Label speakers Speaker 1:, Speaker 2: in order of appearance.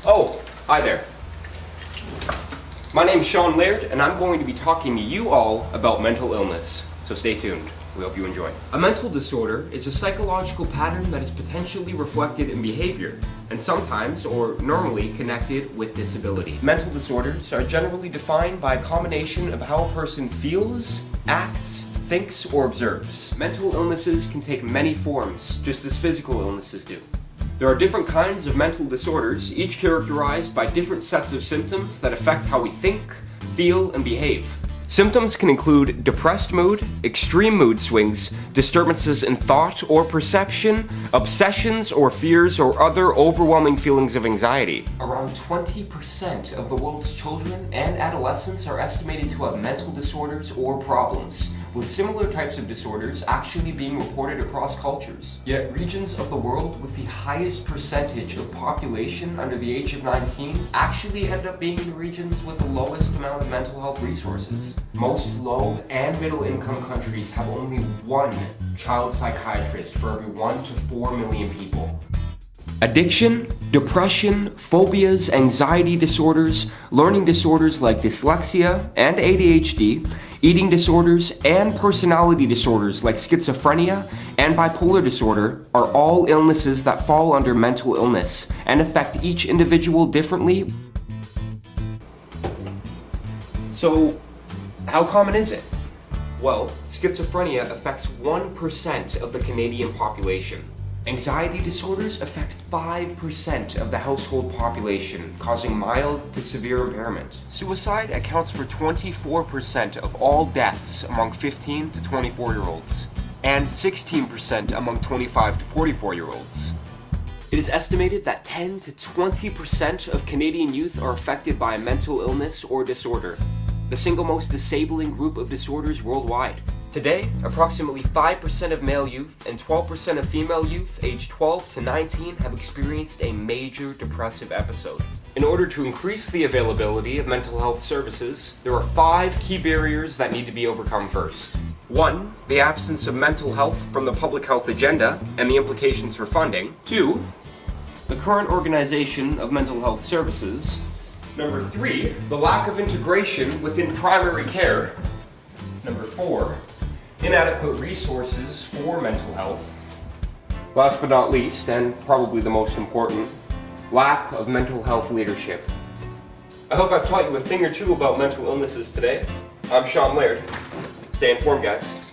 Speaker 1: Oh, hi there. My name's Sean Laird, and I'm going to be talking to you all about mental illness. So stay tuned. We hope you enjoy. A mental disorder is a psychological pattern that is potentially reflected in behavior, and sometimes, or normally, connected with disability. Mental disorders are generally defined by a combination of how a person feels, acts, thinks, or observes. Mental illnesses can take many forms, just as physical illnesses do. There are different kinds of mental disorders, each characterized by different sets of symptoms that affect how we think, feel, and behave. Symptoms can include depressed mood, extreme mood swings, disturbances in thought or perception, obsessions or fears, or other overwhelming feelings of anxiety. Around 20% of the world's children and adolescents are estimated to have mental disorders or problems, with similar types of disorders actually being reported across cultures. Yet regions of the world with the highest percentage of population under the age of 19 actually end up being the regions with the lowest amount of mental health resources. Most low and middle income countries have only one child psychiatrist for every 1 to 4 million people. Addiction, depression, phobias, anxiety disorders, learning disorders like dyslexia and ADHD, eating disorders, and personality disorders like schizophrenia and bipolar disorder are all illnesses that fall under mental illness and affect each individual differently. So, how common is it? Well, schizophrenia affects 1% of the Canadian population. Anxiety disorders affect 5% of the household population, causing mild to severe impairment. Suicide accounts for 24% of all deaths among 15 to 24-year-olds, and 16% among 25 to 44-year-olds. It is estimated that 10 to 20% of Canadian youth are affected by a mental illness or disorder, the single most disabling group of disorders worldwide. Today, approximately 5% of male youth and 12% of female youth aged 12 to 19 have experienced a major depressive episode. In order to increase the availability of mental health services, there are 5 key barriers that need to be overcome first. 1. The absence of mental health from the public health agenda and the implications for funding. 2. The current organization of mental health services. Number 3. The lack of integration within primary care. Number 4. Inadequate resources for mental health. Last but not least, and probably the most important, lack of mental health leadership. I hope I've taught you a thing or two about mental illnesses today. I'm Sean Laird. Stay informed, guys.